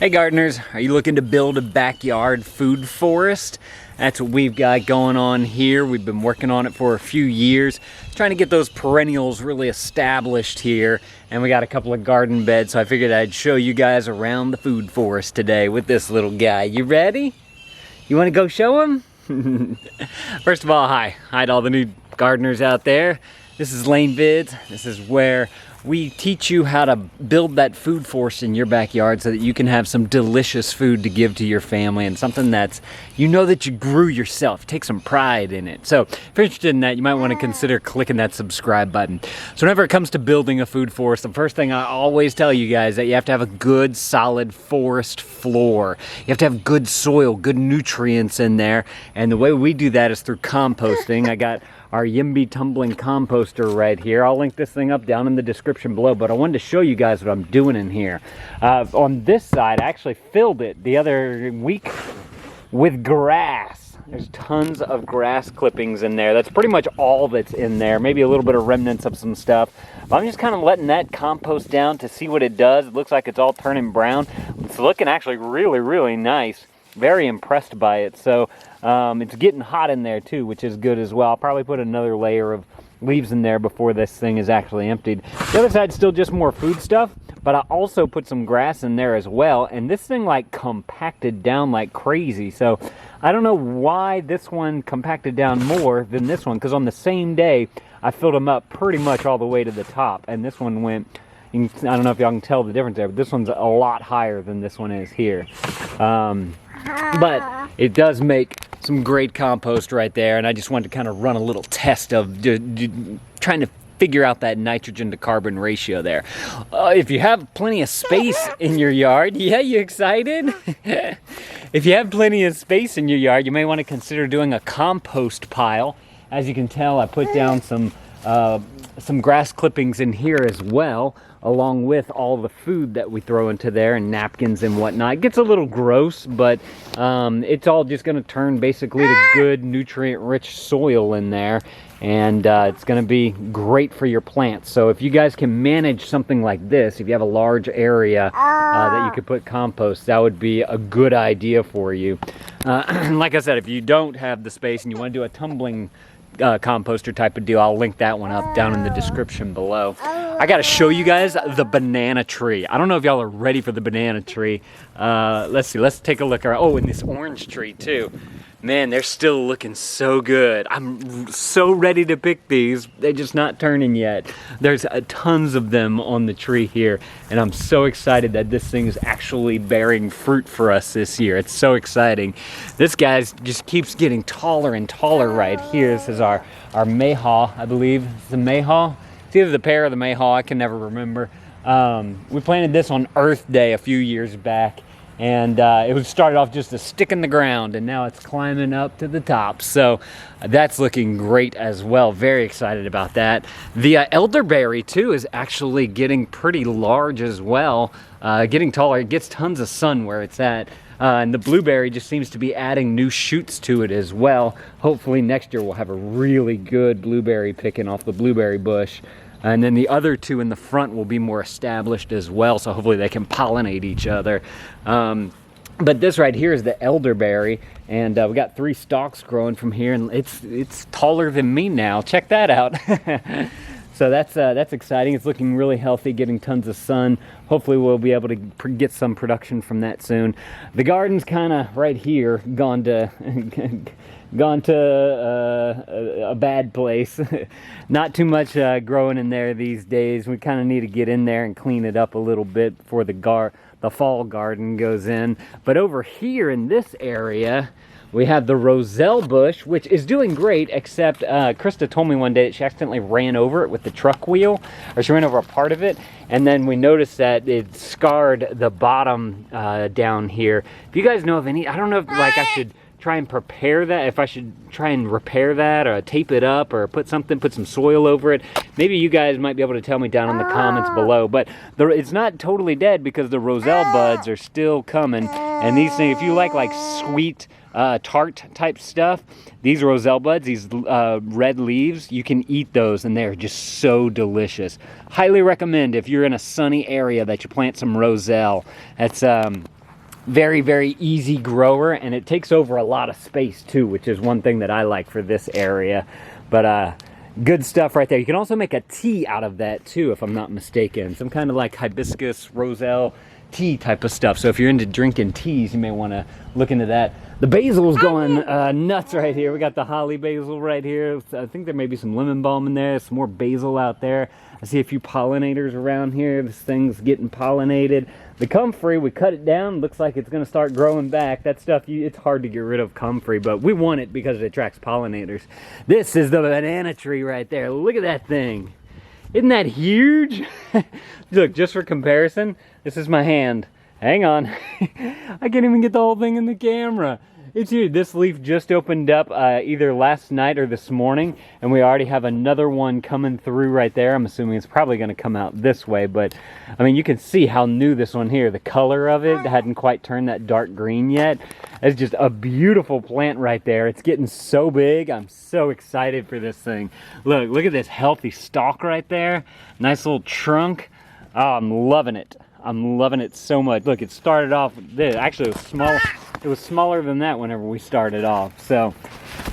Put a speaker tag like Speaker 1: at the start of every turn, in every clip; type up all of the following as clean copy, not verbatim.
Speaker 1: Hey gardeners, are you looking to build a backyard food forest? That's what we've got going on here. We've been working on it for a few years, trying to get those perennials really established here. And we got a couple of garden beds, so I figured I'd show you guys around the food forest today with this little guy. You ready? You want to go show him? First of all, hi to all the new gardeners out there. This is Lane Vids. This is where we teach you how to build that food forest in your backyard so that you can have some delicious food to give to your family and something that's, you know, that you grew yourself. Take some pride in it. So if you're interested in that, you might want to consider clicking that subscribe button. So whenever it comes to building a food forest, the first thing I always tell you guys is that you have to have a good solid forest floor. You have to have good soil, good nutrients in there. And the way we do that is through composting. I got our Yimby Tumbling Composter right here. I'll link this thing up down in the description below, but I wanted to show you guys what I'm doing in here. On this side, I actually filled it the other week with grass. There's tons of grass clippings in there. That's pretty much all that's in there. Maybe a little bit of remnants of some stuff. But I'm just kind of letting that compost down to see what it does. It looks like it's all turning brown. It's looking actually really, really nice. Very impressed by it. So it's getting hot in there too, which is good as well. I'll probably put another layer of leaves in there before this thing is actually emptied. The other side's still just more food stuff, but I also put some grass in there as well, and this thing like compacted down like crazy. So I don't know why this one compacted down more than this one, because on the same day I filled them up pretty much all the way to the top, and this one went, I don't know if y'all can tell the difference there, but this one's a lot higher than this one is here. But it does make some great compost right there, and I just wanted to kind of run a little test of trying to figure out that nitrogen to carbon ratio there. If you have plenty of space in your yard, yeah, you excited? If you have plenty of space in your yard, you may want to consider doing a compost pile. As you can tell, I put down some grass clippings in here as well, along with all the food that we throw into there and napkins and whatnot. It gets a little gross, but it's all just going to turn basically to good nutrient-rich soil in there, and it's going to be great for your plants. So if you guys can manage something like this, if you have a large area that you could put compost, that would be a good idea for you. Like I said, if you don't have the space and you want to do a tumbling composter type of deal, I'll link that one up down in the description below. I gotta show you guys the banana tree. I don't know if y'all are ready for the banana tree. Let's see, let's take a look around. Oh, and this orange tree too. Man, they're still looking so good. I'm so ready to pick these. They're just not turning yet. There's tons of them on the tree here, and I'm so excited that this thing is actually bearing fruit for us this year. It's so exciting. This guy just keeps getting taller and taller right here. This is our mayhaw, I believe. It's the mayhaw. It's either the pear or the mayhaw, I can never remember. We planted this on Earth Day a few years back, and it was started off just a stick in the ground, and now it's climbing up to the top. So that's looking great as well. Very excited about that. The elderberry too is actually getting pretty large as well, getting taller. It gets tons of sun where it's at. And the blueberry just seems to be adding new shoots to it as well. Hopefully next year we'll have a really good blueberry picking off the blueberry bush. And then the other two in the front will be more established as well, so hopefully they can pollinate each other. But this right here is the elderberry, and we got 3 stalks growing from here, and it's taller than me now. Check that out. So that's exciting. It's looking really healthy, getting tons of sun. Hopefully we'll be able to get some production from that soon. The garden's kind of right here gone to a bad place. Not too much growing in there these days. We kind of need to get in there and clean it up a little bit before the fall garden goes in. But over here in this area, we have the Roselle Bush, which is doing great, except Krista told me one day that she accidentally ran over it with the truck wheel, or she ran over a part of it, and then we noticed that it scarred the bottom down here. If you guys know of any, I don't know if like I should try and prepare that, if I should try and repair that or tape it up or put some soil over it. Maybe you guys might be able to tell me down in the comments below. But it's not totally dead because the Roselle buds are still coming, and these things, if you like sweet tart type stuff, these Roselle buds, these red leaves, you can eat those and they're just so delicious. Highly recommend if you're in a sunny area that you plant some Roselle. That's Very, very easy grower, and it takes over a lot of space too, which is one thing that I like for this area. But good stuff right there. You can also make a tea out of that too, if I'm not mistaken. Some kind of like hibiscus, roselle tea type of stuff. So if you're into drinking teas, you may want to look into that. The basil's going nuts right here. We got the holly basil right here. I think there may be some lemon balm in there. Some more basil out there. I see a few pollinators around here. This thing's getting pollinated. The comfrey, we cut it down. Looks like it's going to start growing back. That stuff, it's hard to get rid of comfrey, but we want it because it attracts pollinators. This is the banana tree right there. Look at that thing. Isn't that huge? Look, just for comparison, this is my hand. Hang on. I can't even get the whole thing in the camera. It's huge. This leaf just opened up either last night or this morning, and we already have another one coming through right there. I'm assuming it's probably going to come out this way, but I mean, you can see how new this one here, the color of it hadn't quite turned that dark green yet. It's just a beautiful plant right there. It's getting so big. I'm so excited for this thing. Look at this healthy stalk right there. Nice little trunk. Oh, I'm loving it. I'm loving it so much. Look, it started off with this. Actually, it was small. It was smaller than that whenever we started off. So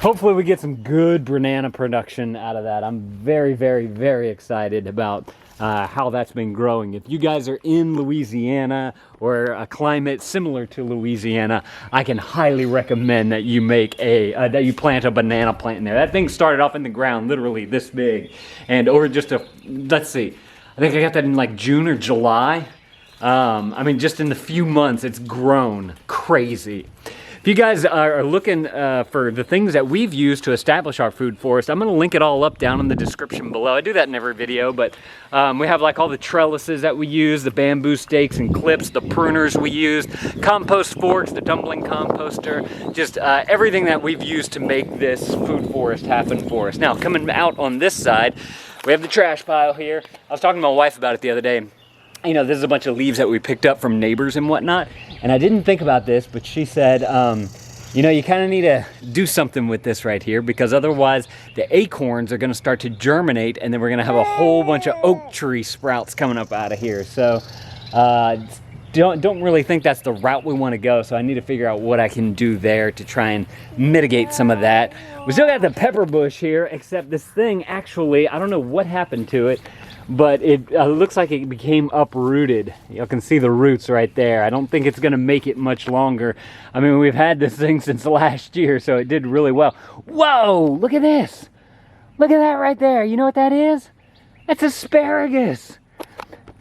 Speaker 1: hopefully we get some good banana production out of that. I'm very, very, very excited about how that's been growing. If you guys are in Louisiana or a climate similar to Louisiana, I can highly recommend that you make that you plant a banana plant in there. That thing started off in the ground, literally this big, and over just let's see, I think I got that in like June or July. I mean, just in the few months, it's grown crazy. If you guys are looking for the things that we've used to establish our food forest, I'm going to link it all up down in the description below. I do that in every video, but we have like all the trellises that we use, the bamboo stakes and clips, the pruners we use, compost forks, the tumbling composter, just everything that we've used to make this food forest happen for us. Now, coming out on this side, we have the trash pile here. I was talking to my wife about it the other day. You know, this is a bunch of leaves that we picked up from neighbors and whatnot. And I didn't think about this, but she said, you know, you kind of need to do something with this right here, because otherwise the acorns are going to start to germinate, and then we're going to have a whole bunch of oak tree sprouts coming up out of here. So don't really think that's the route we want to go. So I need to figure out what I can do there to try and mitigate some of that. We still got the pepper bush here, except this thing actually, I don't know what happened to it, but it looks like it became uprooted. You can see the roots right there. I don't think it's going to make it much longer. I mean, we've had this thing since last year, so it did really well. Whoa, look at this. Look at that right there. You know what that is? That's asparagus.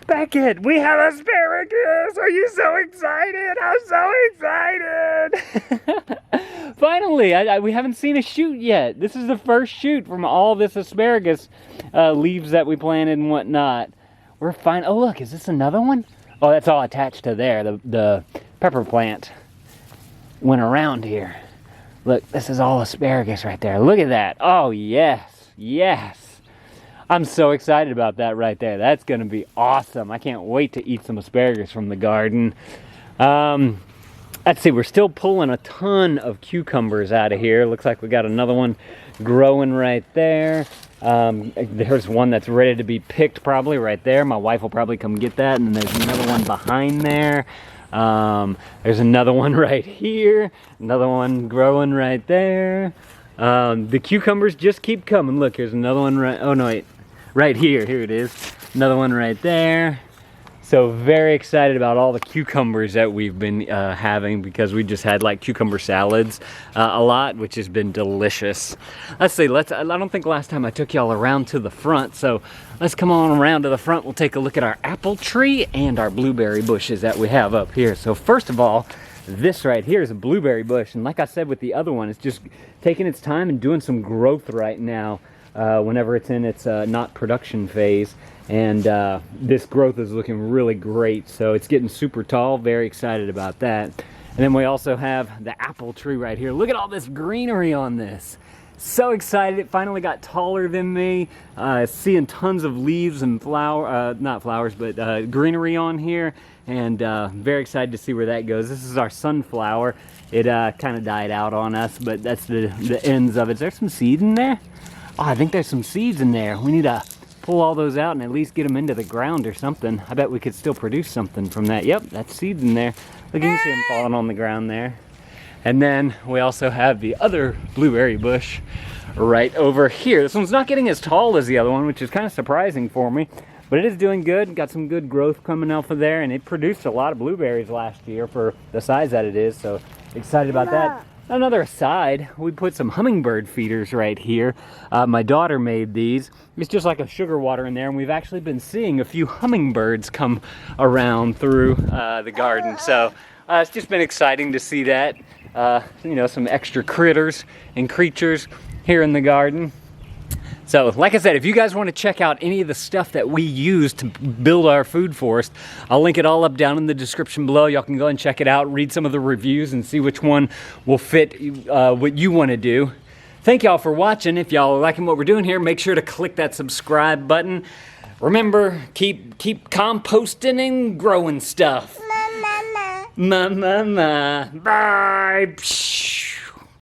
Speaker 1: Beckett, we have asparagus! Are you so excited? I'm so excited! Finally, we haven't seen a shoot yet. This is the first shoot from all this asparagus leaves that we planted and whatnot. We're fine. Oh, look, is this another one? Oh, that's all attached to there. The pepper plant went around here. Look, this is all asparagus right there. Look at that. Oh, yes, yes. I'm so excited about that right there. That's going to be awesome. I can't wait to eat some asparagus from the garden. Let's see, we're still pulling a ton of cucumbers out of here. Looks like we got another one growing right there. There's one that's ready to be picked probably right there. My wife will probably come get that. And then there's another one behind there. There's another one right here. Another one growing right there. The cucumbers just keep coming. Look, here's another one right, oh no, wait. Right here, here it is. Another one right there. So very excited about all the cucumbers that we've been having, because we just had like cucumber salads a lot, which has been delicious. Let's see, I don't think last time I took y'all around to the front, so let's come on around to the front. We'll take a look at our apple tree and our blueberry bushes that we have up here. So first of all, this right here is a blueberry bush, and like I said with the other one, it's just taking its time and doing some growth right now whenever it's in its not production phase. And this growth is looking really great, so it's getting super tall. Very excited about that. And then we also have the apple tree right here. Look at all this greenery on this. So excited. It finally got taller than me. Seeing tons of leaves and not flowers, but greenery on here. And very excited to see where that goes. This is our sunflower. It kind of died out on us, but that's the ends of it. Is there some seeds in there? Oh, I think there's some seeds in there. We need to pull all those out and at least get them into the ground or something. I bet we could still produce something from that. Yep, that's seeds in there. Look, you can see them falling on the ground there. And then we also have the other blueberry bush right over here. This one's not getting as tall as the other one, which is kind of surprising for me, but it is doing good. Got some good growth coming out of there, and it produced a lot of blueberries last year for the size that it is, so excited about that. Another aside, we put some hummingbird feeders right here. My daughter made these. It's just like a sugar water in there, and we've actually been seeing a few hummingbirds come around through the garden. So it's just been exciting to see that. You know, some extra critters and creatures here in the garden. So, like I said, if you guys want to check out any of the stuff that we use to build our food forest, I'll link it all up down in the description below. Y'all can go and check it out, read some of the reviews, and see which one will fit what you want to do. Thank y'all for watching. If y'all are liking what we're doing here, make sure to click that subscribe button. Remember, keep composting and growing stuff. Ma. Bye.